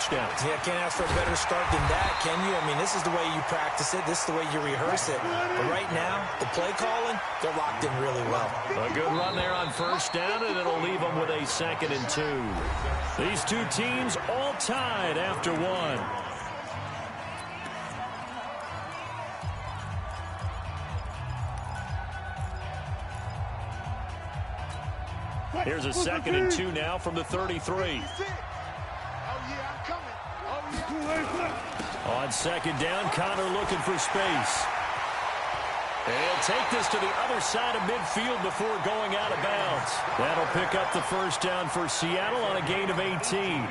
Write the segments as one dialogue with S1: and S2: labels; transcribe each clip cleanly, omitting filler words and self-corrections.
S1: touchdowns.
S2: Yeah, can't ask for a better start than that, can you? I mean, this is the way you practice it. This is the way you rehearse it. But right now, the play calling, they're locked in really well.
S1: A good run there on first down, and it'll leave them with a 2nd and 2. These two teams all tied after one. Here's a 2nd and 2 now from the 33. On 2nd down, Connor looking for space. And he'll take this to the other side of midfield before going out of bounds. That'll pick up the first down for Seattle on a gain of 18.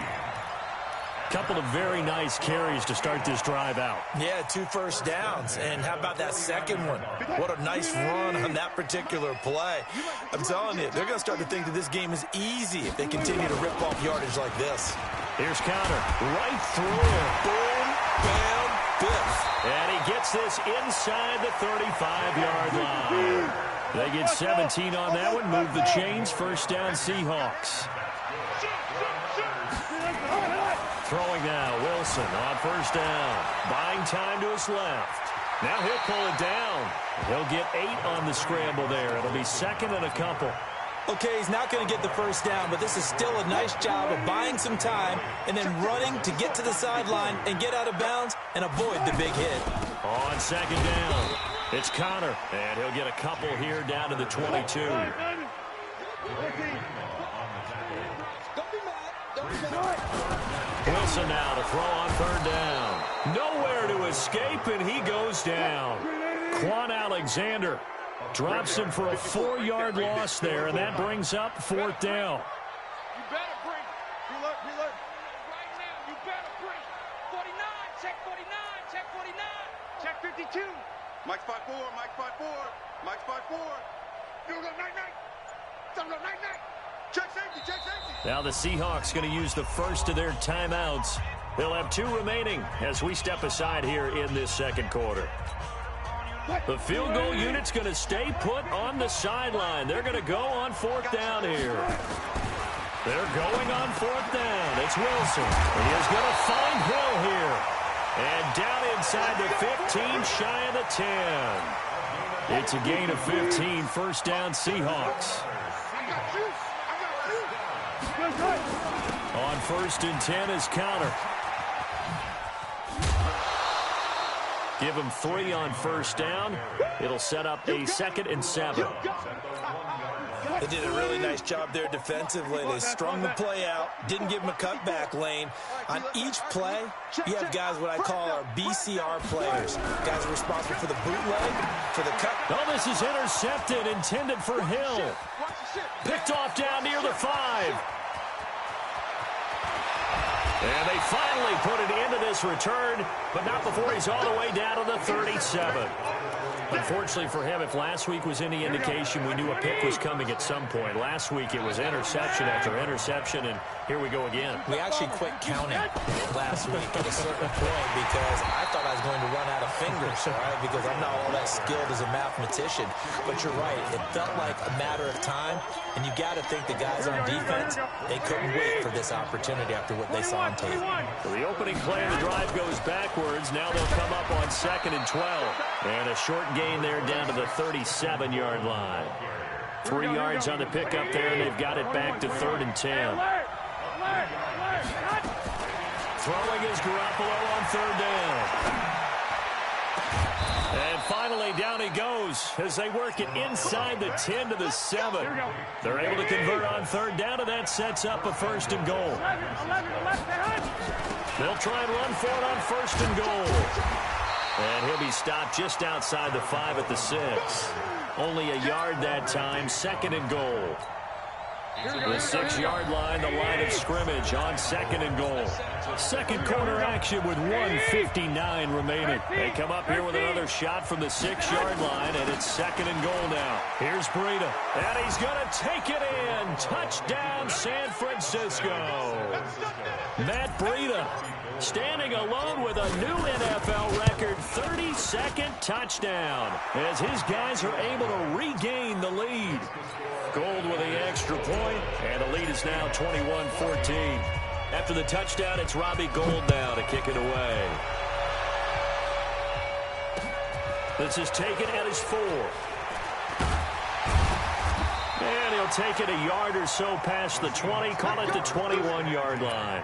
S1: Couple of very nice carries to start this drive out.
S2: Yeah, 2 first downs. And how about that second one? What a nice run on that particular play. I'm telling you, they're going to start to think that this game is easy if they continue to rip off yardage like this.
S1: Here's Connor, right through it.
S2: Boom, bam, biff.
S1: And he gets this inside the 35-yard line. They get 17 on that one, move the chains, first down Seahawks. Throwing now, Wilson on first down. Buying time to his left. Now he'll pull it down. He'll get 8 on the scramble there. It'll be 2nd and a couple.
S2: Okay, he's not going to get the first down, but this is still a nice job of buying some time and then running to get to the sideline and get out of bounds and avoid the big hit.
S1: On 2nd down, it's Connor, and he'll get a couple here down to the 22. Wilson now to throw on 3rd down. Nowhere to escape, and he goes down. Quan Alexander drops him for a 4-yard loss there, and that brings up 4th down.
S3: You better bring. Reload. Right now, you better bring. 49, check 49, check 49, check 52. Mike spot 4, Mike spot 4, Mike spot 4. You go night. Check safety.
S1: Now the Seahawks going to use the first of their timeouts. They'll have 2 remaining as we step aside here in this 2nd quarter. The field goal unit's going to stay put on the sideline. They're going to go on 4th down here. They're going on 4th down. It's Wilson. He is going to find Hill here. And down inside the 15, shy of the 10. It's a gain of 15, first down Seahawks. On 1st and 10 is Connor. Give him 3 on first down. It'll set up a 2nd and 7.
S2: They did a really nice job there defensively. They strung the play out, didn't give him a cutback lane. On each play, you have guys what I call our BCR players. Guys are responsible for the bootleg, for the cut.
S1: Oh, this is intercepted, intended for Hill. Picked off down near the 5. And they finally put it into this return, but not before he's all the way down to the 37. Unfortunately for him, if last week was any indication, we knew a pick was coming at some point. Last week it was interception after interception, and here we go again.
S2: We actually quit counting last week at a certain point because I thought I was going to run out of fingers, all right, because I'm not all that skilled as a mathematician. But you're right, it felt like a matter of time, and you got to think the guys on defense, they couldn't wait for this opportunity after what they saw on tape.
S1: So the opening play of the drive goes backwards. Now they'll come up on 2nd and 12. And a short gain there down to the 37-yard line. 3 yards on the pickup there, and they've got it back to 3rd and 10. Throwing is Garoppolo on 3rd down. And finally, down he goes as they work it inside the 10 to the 7. They're able to convert on 3rd down, and that sets up a 1st and goal. They'll try and run for it on 1st and goal. And he'll be stopped just outside the 5 at the 6. Only a yard that time, 2nd and goal. The 6-yard line, the line of scrimmage on 2nd and goal. 2nd quarter action with 1:59 remaining. They come up here with another shot from the 6-yard line, and it's 2nd and goal now. Here's Breida, and he's going to take it in. Touchdown, San Francisco. Matt Breida standing alone with a new NFL record 32nd touchdown as his guys are able to regain the lead. Gold with the extra point, and the lead is now 21-14. After the touchdown, it's Robbie Gould now to kick it away. This is taken at his 4. And he'll take it a yard or so past the 20, call it the 21-yard line.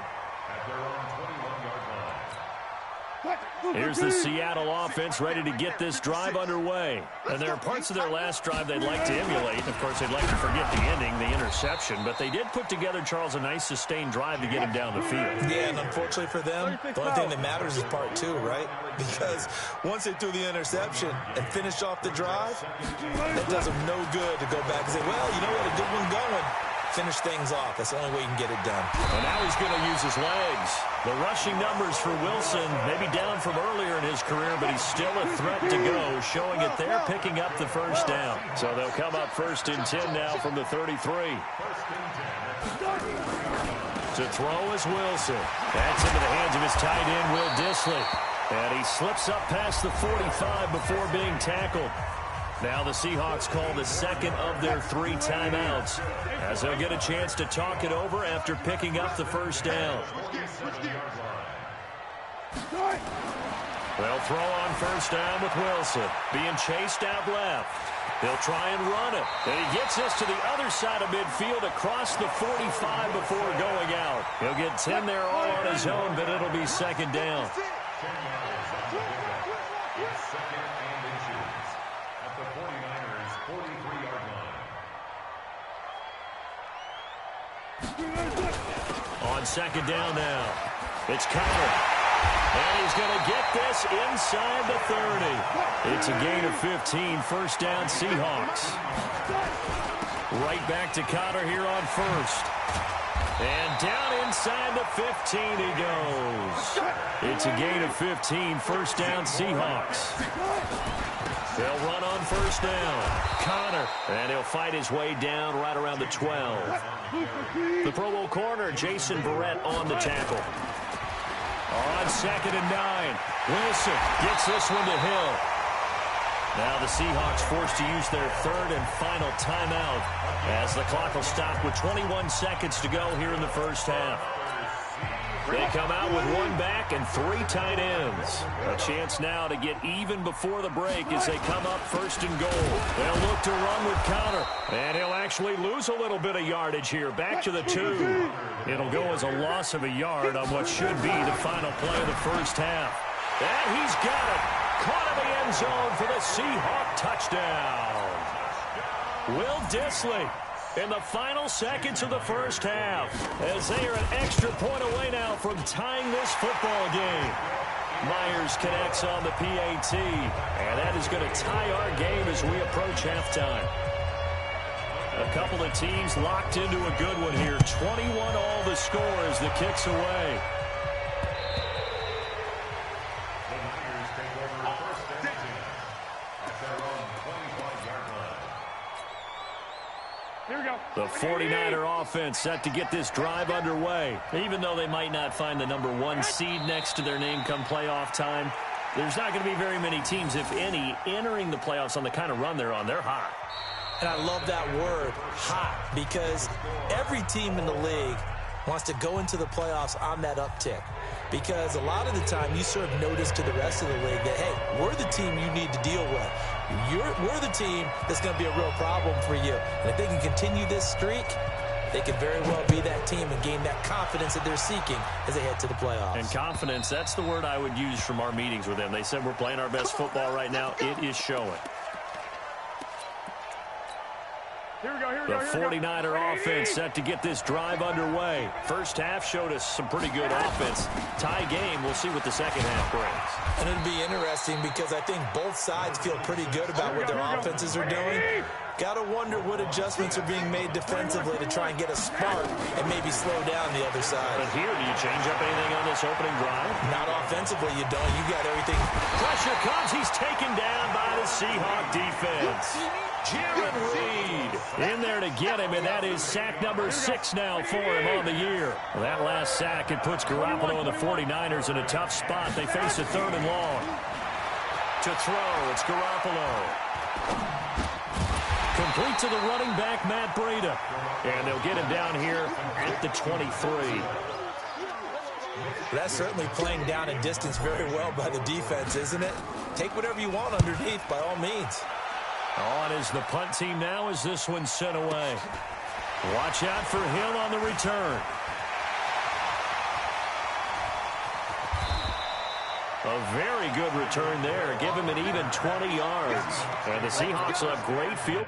S1: Here's the Seattle offense ready to get this drive underway. And there are parts of their last drive they'd like to emulate. Of course, they'd like to forget the ending, the interception. But they did put together, Charles, a nice sustained drive to get him down the field.
S2: Yeah, and unfortunately for them, the only thing that matters is part 2, right? Because once they threw the interception and finished off the drive, that does them no good to go back and say, well, you know what, a good one going. Finish things off. That's the only way you can get it done.
S1: And now he's going to use his legs. The rushing numbers for Wilson, maybe down from earlier in his career, but he's still a threat to go, showing it there, picking up the first down. So they'll come up 1st and 10 now from the 33. To throw is Wilson. That's into the hands of his tight end, Will Dissly. And he slips up past the 45 before being tackled. Now the Seahawks call the second of their 3 timeouts, as they'll get a chance to talk it over after picking up the first down. They'll throw on 1st down with Wilson, being chased out left. They'll try and run it. And he gets this to the other side of midfield across the 45 before going out. He'll get 10 there all on his own, but it'll be 2nd down. On 2nd down now, it's Connor. And he's going to get this inside the 30. It's a gain of 15, 1st down Seahawks. Right back to Connor here on 1st. And down inside the 15 he goes. It's a gain of 15, 1st down Seahawks. They'll run on 1st down. Connor, and he'll fight his way down right around the 12. The Pro Bowl corner, Jason Verrett, on the tackle. On 2nd and 9, Wilson gets this one to Hill. Now the Seahawks forced to use their 3rd and final timeout, as the clock will stop with 21 seconds to go here in the 1st half. They come out with 1 back and 3 tight ends. A chance now to get even before the break as they come up 1st and goal. They'll look to run with Connor, and he'll actually lose a little bit of yardage here. Back to the 2. It'll go as a loss of a yard on what should be the final play of the 1st half. And he's got it. Caught in the end zone for the Seahawk touchdown. Will Dissly in the final seconds of the 1st half, as they are an extra point away now from tying this football game. Myers connects on the PAT, and that is going to tie our game as we approach halftime. A couple of teams locked into a good one here. 21 all the score as the kick's away. The 49er offense set to get this drive underway. Even though they might not find the number 1 seed next to their name come playoff time, there's not going to be very many teams, if any, entering the playoffs on the kind of run they're on. They're hot.
S2: And I love that word, hot, because every team in the league wants to go into the playoffs on that uptick. Because a lot of the time you serve notice to the rest of the league that, hey, we're the team you need to deal with. We're the team that's going to be a real problem for you. And if they can continue this streak, they could very well be that team and gain that confidence that they're seeking as they head to the playoffs.
S1: And confidence, that's the word I would use from our meetings with them. They said we're playing our best football right now. It is showing. The 49er offense set to get this drive underway. 1st half showed us some pretty good offense. Tie game. We'll see what the 2nd half brings.
S2: And it'll be interesting because I think both sides feel pretty good about what their offenses are doing. Got to wonder what adjustments are being made defensively to try and get a spark and maybe slow down the other side.
S1: But here, do you change up anything on this opening drive?
S2: Not offensively, you don't. You got everything.
S1: Pressure comes. He's taken down by the Seahawk defense. Jaron Reed in there to get him, and that is sack number 6 now for him on the year. Well, that last sack, it puts Garoppolo and the 49ers in a tough spot. They face a 3rd and long. To throw, it's Garoppolo. Complete to the running back, Matt Breida. And they'll get him down here at the 23.
S2: That's certainly playing down and distance very well by the defense, isn't it? Take whatever you want underneath, by all means.
S1: On is the punt team now as this one's sent away. Watch out for Hill on the return. A very good return there. Give him an even 20 yards. And the Seahawks will have great field.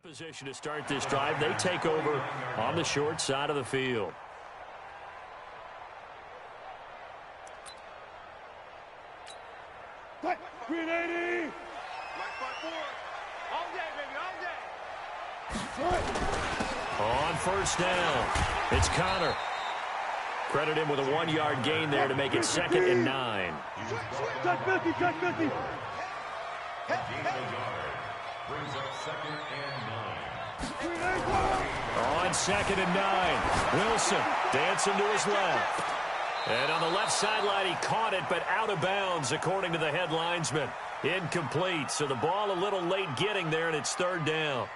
S1: Position to start this drive. They take over on the short side of the field.
S3: Green 80. All day, baby, all day.
S1: On first down, it's Connor. Credit him with a 1-yard gain there to make it 2nd and 9.
S3: Touch 50, touch 50.
S4: Brings up 2nd and 9.
S1: On 2nd and 9, Wilson dancing to his left. And on the left sideline, he caught it, but out of bounds, according to the head linesman. Incomplete, so the ball a little late getting there, and it's 3rd down.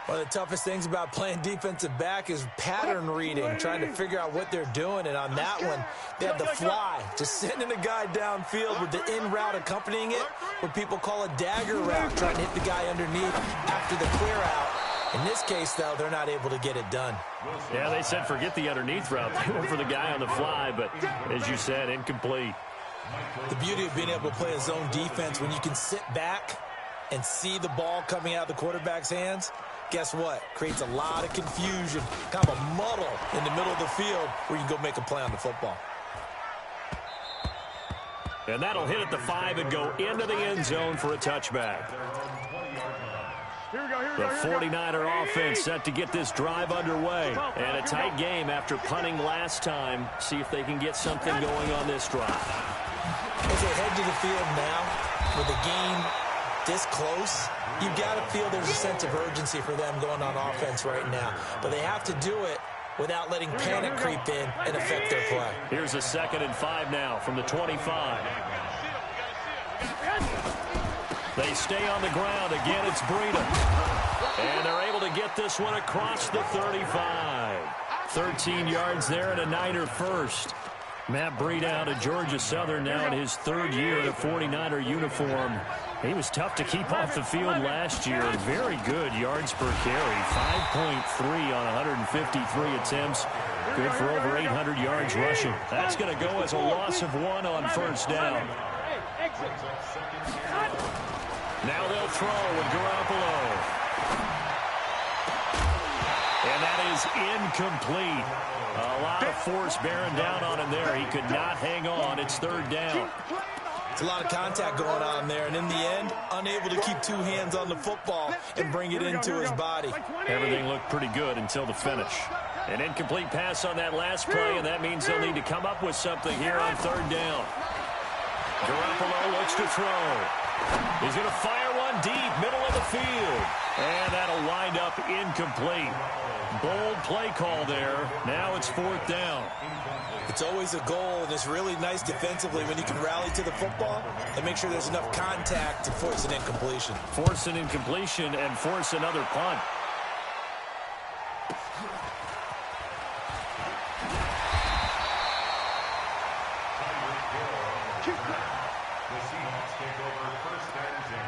S2: One of the toughest things about playing defensive back is pattern reading, trying to figure out what they're doing. And on that one, they had the fly, just sending a guy downfield with the in route accompanying it, what people call a dagger route, trying to hit the guy underneath after the clear out. In this case, though, they're not able to get it done.
S1: Yeah, they said forget the underneath route. They went for the guy on the fly, but as you said, incomplete.
S2: The beauty of being able to play a zone defense when you can sit back and see the ball coming out of the quarterback's hands, guess what? Creates a lot of confusion, kind of a muddle in the middle of the field where you can go make a play on the football.
S1: And that'll hit at the 5 and go into the end zone for a touchback. The 49er offense set to get this drive underway. And a tight game after punting last time. See if they can get something going on this drive.
S2: As they head to the field now, with the game this close, you've got to feel there's a sense of urgency for them going on offense right now. But they have to do it without letting panic creep in and affect their play.
S1: Here's a 2nd and 5 now from the 25. They stay on the ground. Again, it's Breida. And they're able to get this one across the 35. 13 yards there and a Niner first. Matt Breida out of Georgia Southern now in his 3rd year in a 49er uniform. He was tough to keep off the field last year. Very good yards per carry. 5.3 on 153 attempts. Good for over 800 yards rushing. That's going to go as a loss of 1 on first down. Now they'll throw with Garoppolo. And that is incomplete. A lot of force bearing down on him there. He could not hang on. It's 3rd down.
S2: It's a lot of contact going on there, and in the end, unable to keep 2 hands on the football and bring it into his body.
S1: Everything looked pretty good until the finish. An incomplete pass on that last play, and that means they'll need to come up with something here on 3rd down. Garoppolo looks to throw. He's going to fire one deep, middle of the field. And that'll wind up incomplete. Bold play call there. Now it's 4th down.
S2: It's always a goal, and it's really nice defensively when you can rally to the football and make sure there's enough contact to force an incompletion.
S1: Force an incompletion and force another punt.
S4: The Seahawks take over 1st and 10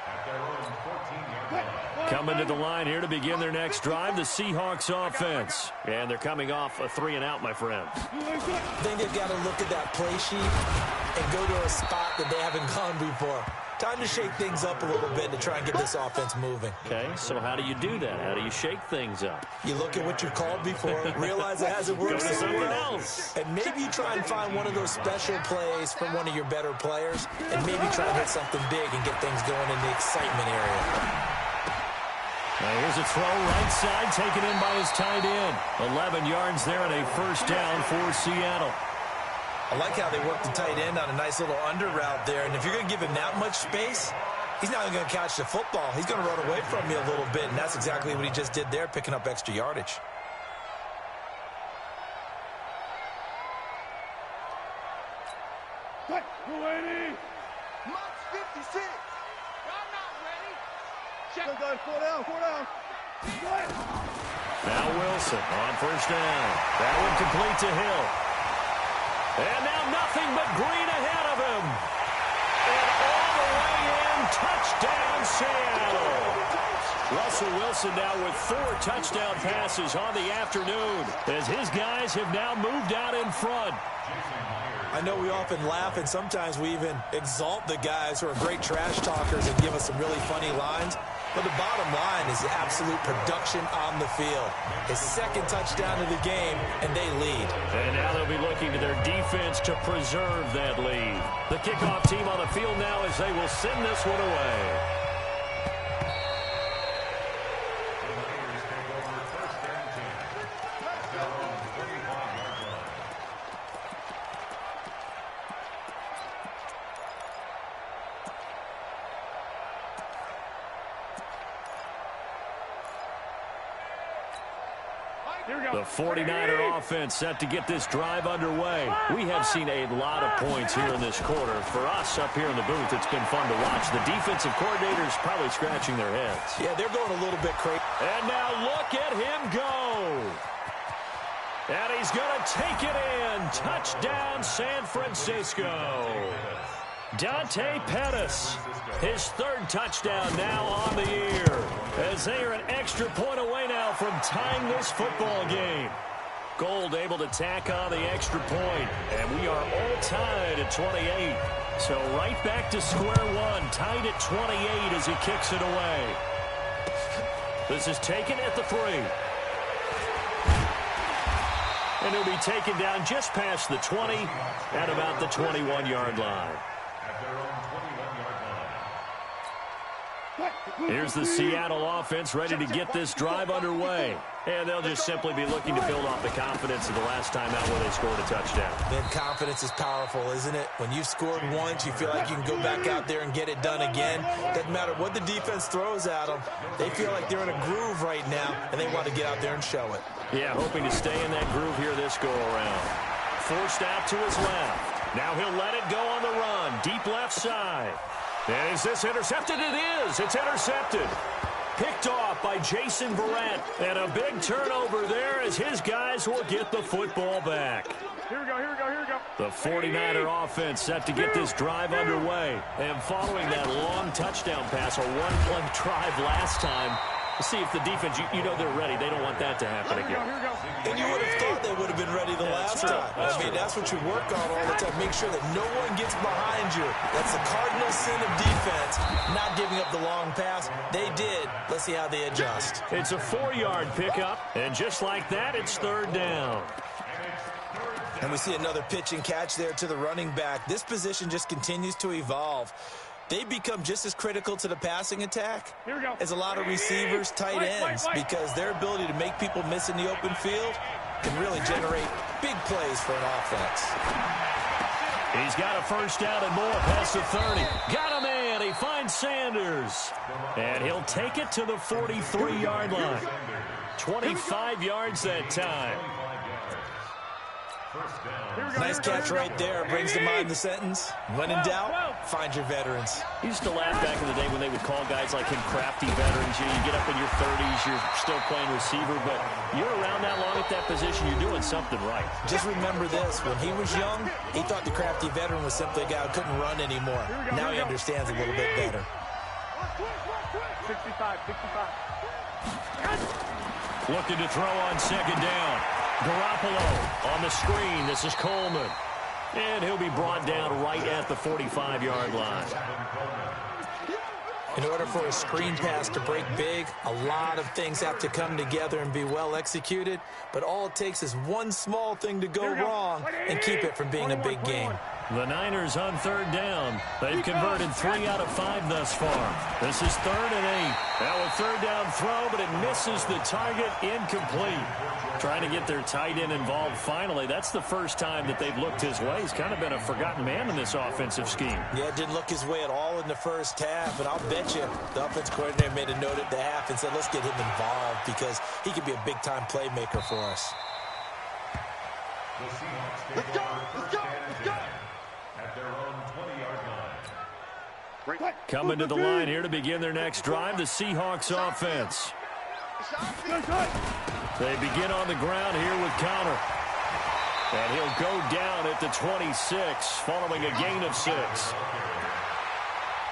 S4: at their own 14-yard line.
S1: Coming to the line here to begin their next drive, the Seahawks offense. And they're coming off a 3-and-out, my friend.
S2: I think they've got to look at that play sheet and go to a spot that they haven't gone before. Time to shake things up a little bit to try and get this offense moving.
S1: Okay, so how do you do that? How do you shake things up?
S2: You look at what you've called before, realize it hasn't worked so well, and maybe you try and find one of those special plays from one of your better players, and maybe try to hit something big and get things going in the excitement area.
S1: Now here's a throw right side, taken in by his tight end. 11 yards there and a first down for Seattle.
S2: I like how they work the tight end on a nice little under route there. And if you're going to give him that much space, he's not even going to catch the football. He's going to run away from you a little bit, and that's exactly what he just did there, picking up extra yardage.
S3: March 56. Y'all not ready. Check. Four down.
S1: Now Wilson on first down. That one complete to Hill. And now nothing but green ahead of him. And all the way in, touchdown Seattle. Russell Wilson now with 4 touchdown passes on the afternoon as his guys have now moved out in front.
S2: I know we often laugh, and sometimes we even exalt the guys who are great trash talkers and give us some really funny lines. But the bottom line is the absolute production on the field. His second touchdown of the game, and they lead.
S1: And now they'll be looking to their defense to preserve that lead. The kickoff team on the field now as they will send this one away. The 49er offense set to get this drive underway. We have seen a lot of points here in this quarter. For us up here in the booth, it's been fun to watch. The defensive coordinators probably scratching their heads.
S2: Yeah, they're going a little bit crazy.
S1: And now look at him go. And he's going to take it in. Touchdown, San Francisco. Dante Pettis, his 3rd touchdown now on the year, as they are an extra point away now from tying this football game. Gold able to tack on the extra point, and we are all tied at 28. So right back to square one, tied at 28 as he kicks it away. This is taken at the 3. And he'll be taken down just past the 20 at about the 21-yard line. Here's the Seattle offense ready to get this drive underway. And they'll just simply be looking to build off the confidence of the last time out where they scored a touchdown.
S2: Then confidence is powerful, isn't it? When you've scored once, you feel like you can go back out there and get it done again. Doesn't matter what the defense throws at them. They feel like they're in a groove right now, and they want to get out there and show it.
S1: Yeah, hoping to stay in that groove here this go-around. Forced out to his left. Now he'll let it go on the run. Deep left side. And is this intercepted? It is. It's intercepted. Picked off by Jason Verrett. And a big turnover there as his guys will get the football back.
S3: Here we go.
S1: The 49er offense set to get this drive underway. And following that long touchdown pass, a one-play drive last time, see if the defense, you know they're ready. They don't want that to happen again.
S2: And you would have thought they would have been ready the last time. I mean, that's what you work on all the time. Make sure that no one gets behind you. That's the cardinal sin of defense, not giving up the long pass. They did. Let's see how they adjust.
S1: It's a 4-yard pickup, and just like that, it's 3rd down.
S2: And we see another pitch and catch there to the running back. This position just continues to evolve. They become just as critical to the passing attack as a lot of receivers, tight ends, because their ability to make people miss in the open field can really generate big plays for an offense.
S1: He's got a first down and more past the 30. Got a man. He finds Sanders. And he'll take it to the 43-yard line. 25 yards that time.
S2: Nice catch right there. Brings to mind the sentence. When in doubt, find your veterans.
S1: I used to laugh back in the day when they would call guys like him crafty veterans. You get up in your 30s, you're still playing receiver, but you're around that long at that position, you're doing something right.
S2: Just remember this. When he was young, he thought the crafty veteran was simply a guy who couldn't run anymore. Now he understands a little bit better.
S3: 65.
S1: Looking to throw on second down. Garoppolo on the screen. This is Coleman. And he'll be brought down right at the 45-yard line.
S2: In order for a screen pass to break big, a lot of things have to come together and be well executed. But all it takes is one small thing to go wrong and keep it from being a big game.
S1: The Niners on third down. They've converted 3 out of 5 thus far. This is 3rd and 8. Now a third down throw, but it misses the target. Incomplete. Trying to get their tight end involved finally. That's the first time that they've looked his way. He's kind of been a forgotten man in this offensive scheme.
S2: Yeah, didn't look his way at all in the first half. And I'll bet you the offense coordinator made a note at the half and said, let's get him involved because he could be a big-time playmaker for us.
S4: The Seahawks take over first and 10 at their own 20-yard line.
S1: Coming to the line here to begin their next drive, the Seahawks offense. They begin on the ground here with Connor. And he'll go down at the 26 following a gain of 6.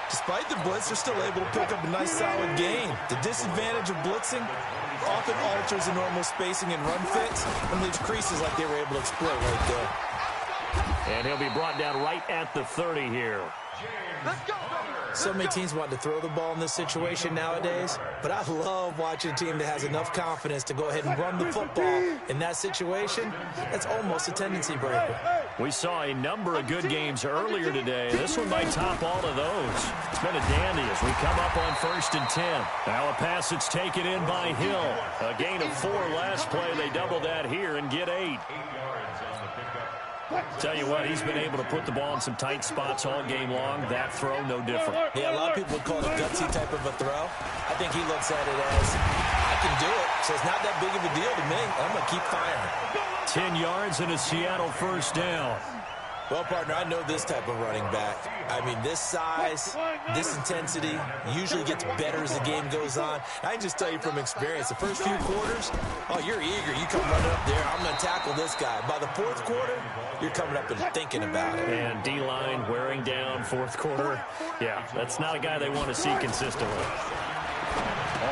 S2: Despite the blitz, they're still able to pick up a nice solid gain. The disadvantage of blitzing often alters the normal spacing and run fits and leaves creases like they were able to exploit right there.
S1: And he'll be brought down right at the 30 here.
S2: So many teams want to throw the ball in this situation nowadays, but I love watching a team that has enough confidence to go ahead and run the football. In that situation, that's almost a tendency breaker.
S1: We saw a number of good games earlier today. This one might top all of those. It's been a dandy as we come up on 1st and 10. Now a pass that's taken in by Hill. A gain of 4 last play. They double that here and get 8.
S4: 8 yards on the pickup.
S1: Tell you what, he's been able to put the ball in some tight spots all game long. That throw, no different.
S2: Yeah, a lot of people would call it a gutsy type of a throw. I think he looks at it as, I can do it, so it's not that big of a deal to me. I'm going to keep firing.
S1: 10 yards and a Seattle first down.
S2: Well, partner, I know this type of running back. I mean, this size, this intensity usually gets better as the game goes on. I can just tell you from experience, the first few quarters, oh, you're eager. You come running up there, I'm going to tackle this guy. By the 4th quarter, you're coming up and thinking about it.
S1: And D-line wearing down 4th quarter. Yeah, that's not a guy they want to see consistently.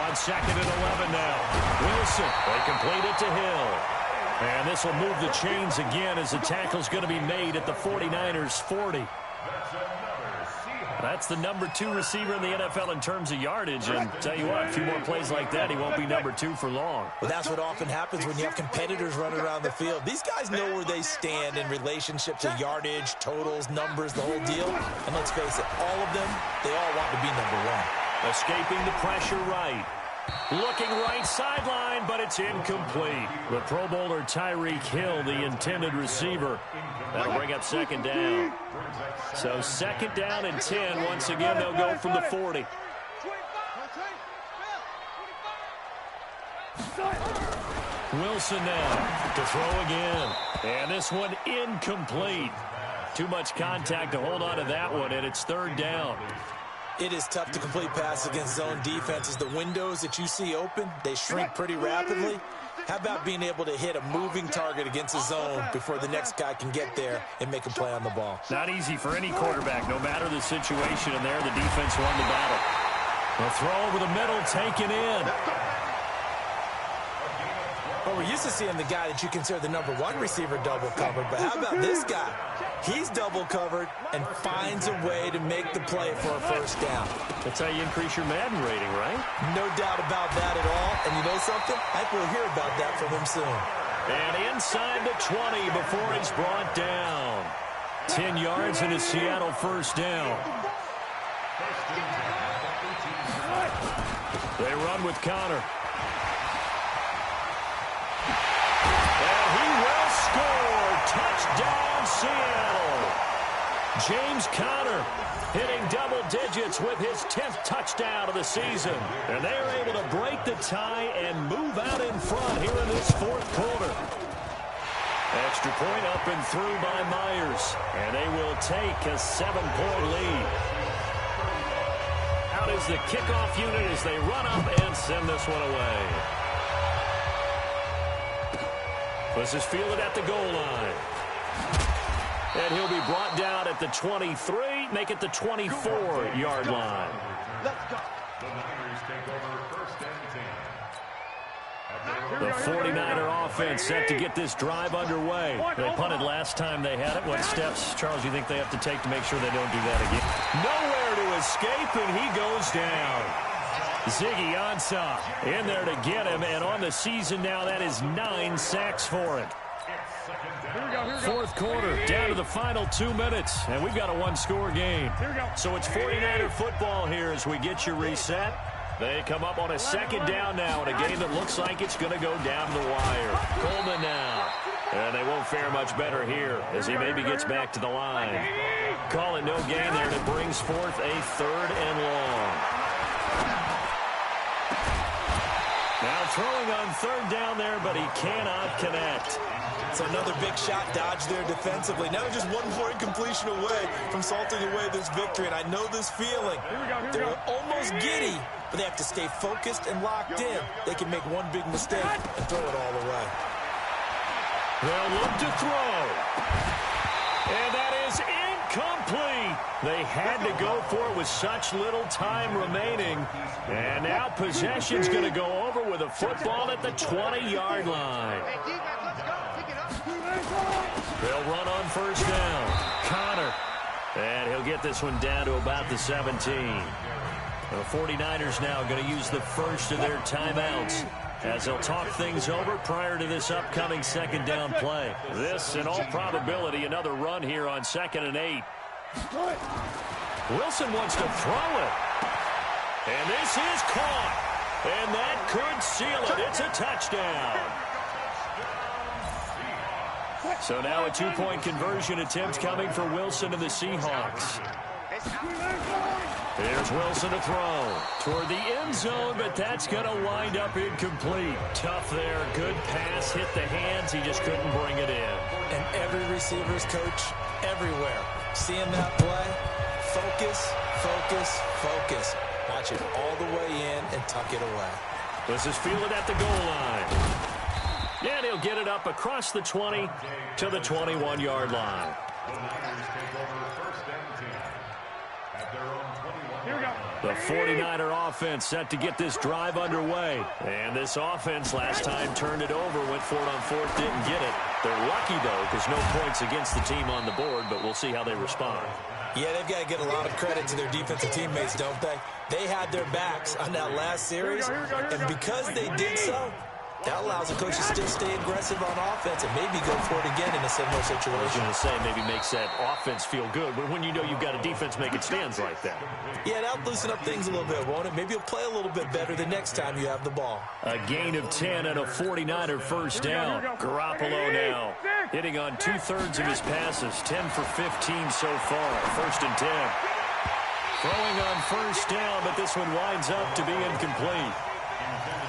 S1: On 2nd and 11 now. Wilson, they complete it to Hill. And this will move the chains again as the tackle's going to be made at the 49ers 40. That's the number 2 receiver in the NFL in terms of yardage. And tell you what, a few more plays like that, he won't be number 2 for long.
S2: But that's what often happens when you have competitors running around the field. These guys know where they stand in relationship to yardage, totals, numbers, the whole deal. And let's face it, all of them, they all want to be number 1.
S1: Escaping the pressure right. Looking right sideline, but it's incomplete. The Pro Bowler Tyreek Hill, the intended receiver. That'll bring up 2nd down. So 2nd down and 10. Once again, they'll go from the 40. Wilson now to throw again. And this one incomplete. Too much contact to hold on to that one, and it's 3rd down.
S2: It is tough to complete passes against zone defenses. The windows that you see open, they shrink pretty rapidly. How about being able to hit a moving target against a zone before the next guy can get there and make a play on the ball?
S1: Not easy for any quarterback, no matter the situation. And there, the defense won the battle. The throw over the middle, taken in.
S2: Well, we're used to seeing the guy that you consider the number 1 receiver double covered, but how about this guy? He's double covered and finds a way to make the play for a first down.
S1: That's how you increase your Madden rating, right?
S2: No doubt about that at all. And you know something? I think we'll hear about that from him soon.
S1: And inside the 20 before he's brought down. 10 yards and a Seattle first down. They run with Connor. And he will score. Touchdown, Seattle. James Conner hitting double digits with his 10th touchdown of the season. And they are able to break the tie and move out in front here in this 4th quarter. Extra point up and through by Myers. And they will take a 7-point lead. Out is the kickoff unit as they run up and send this one away. This is fielded at the goal line. And he'll be brought down at the 23, make it the 24-yard line.
S3: Let's go.
S4: The Niners take take over first and 10.
S1: The 49er offense set to get this drive underway. They punted last time they had it. What steps, Charles, you think they have to take to make sure they don't do that again? Nowhere to escape, and he goes down. Ziggy Ansah in there to get him, and on the season now, that is 9 sacks for him. Fourth quarter, down to the final 2 minutes, and we've got a one-score game. So it's 49er football here as we get you reset. They come up on a second down now in a game that looks like it's going to go down the wire. Coleman now. And they won't fare much better here as he maybe gets back to the line. Call it no gain there, and it brings forth a 3rd and long. Now throwing on 3rd down there, but he cannot connect.
S2: So another big shot dodge there defensively. Now just one more incompletion away from salting away this victory. And I know this feeling. They're almost giddy, but they have to stay focused and locked in. They can make one big mistake and throw it all away.
S1: They'll look to throw. And that is incomplete. They had to go for it with such little time remaining. And now possession's going to go over with a football at the 20-yard line. They'll run on 1st down. Connor. And he'll get this one down to about the 17. The 49ers now going to use the first of their timeouts as they'll talk things over prior to this upcoming 2nd down play. This, in all probability, another run here on 2nd and 8. Wilson wants to throw it. And this is caught. And that could seal it. It's a touchdown. So now a 2-point conversion attempt coming for Wilson and the Seahawks. Here's Wilson to throw toward the end zone, but that's going to wind up incomplete. Tough there. Good pass. Hit the hands. He just couldn't bring it in.
S2: And every receiver's coach everywhere. Seeing that play, focus, focus, focus. Watch it all the way in and tuck it away.
S1: This is fielded at the goal line. And he'll get it up across the 20 to the 21-yard line. The 49er offense set to get this drive underway. And this offense last time turned it over, went for it on 4th, didn't get it. They're lucky, though, because no points against the team on the board, but we'll see how they respond.
S2: Yeah, they've got to get a lot of credit to their defensive teammates, don't they? They had their backs on that last series, and because they did so, that allows the coach to still stay aggressive on offense and maybe go for it again in a similar situation.
S1: I was going to say, maybe makes that offense feel good, but when you know you've got a defense making stands like that.
S2: Yeah, that'll loosen up things a little bit, won't it? Maybe you'll play a little bit better the next time you have the ball.
S1: A gain of 10 and a 49er first down. Garoppolo now hitting on 2/3 of his passes, 10 for 15 so far. 1st and 10. Throwing on 1st down, but this one winds up to be incomplete.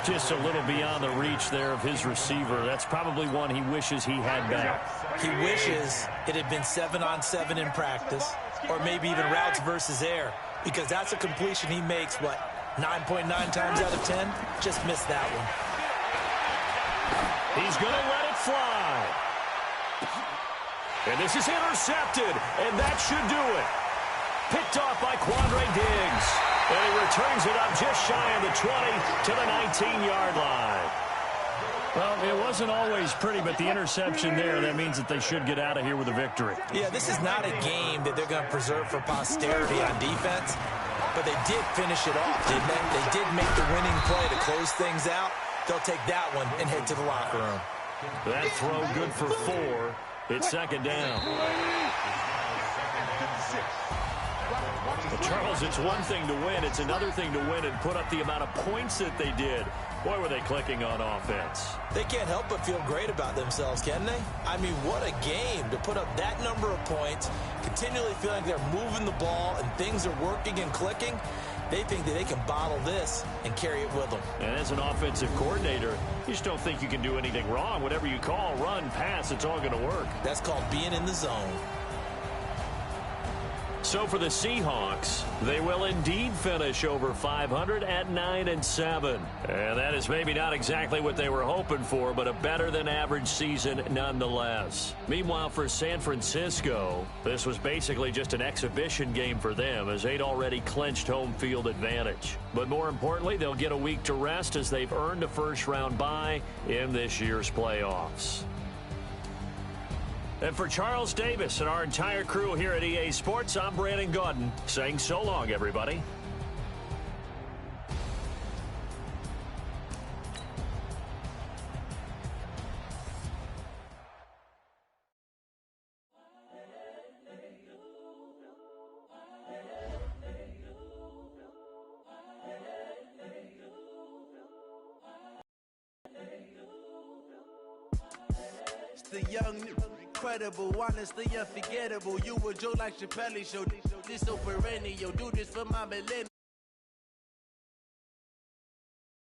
S1: Just a little beyond the reach there of his receiver. That's probably one he wishes he had back.
S2: He wishes it had been 7-on-7 in practice, or maybe even routes versus air, because that's a completion he makes, what, 9.9 times out of 10? Just missed that one.
S1: He's going to let it fly. And this is intercepted, and that should do it. Picked off by Quandre Diggs. And he returns it up just shy of the 20 to the 19-yard line. Well, it wasn't always pretty, but the interception there, that means that they should get out of here with a victory.
S2: Yeah, this is not a game that they're going to preserve for posterity on defense, but they did finish it off, didn't they? They did make the winning play to close things out. They'll take that one and head to the locker room.
S1: That throw good for 4. It's 2nd down. Well, Charles, it's one thing to win. It's another thing to win and put up the amount of points that they did. Boy, were they clicking on offense.
S2: They can't help but feel great about themselves, can they? I mean, what a game to put up that number of points, continually feeling they're moving the ball and things are working and clicking. They think that they can bottle this and carry it with them.
S1: And as an offensive coordinator, you just don't think you can do anything wrong. Whatever you call, run, pass, it's all going to work.
S2: That's called being in the zone.
S1: So for the Seahawks, they will indeed finish over 500 at 9-7. And that is maybe not exactly what they were hoping for, but a better than average season nonetheless. Meanwhile, for San Francisco, this was basically just an exhibition game for them as they'd already clinched home field advantage. But more importantly, they'll get a week to rest as they've earned a first-round bye in this year's playoffs. And for Charles Davis and our entire crew here at EA Sports, I'm Brandon Gaudin saying so long, everybody.
S5: The young, incredible, honestly unforgettable. You were Joe like Chappelle show. This so perennial. Do this for my millennial.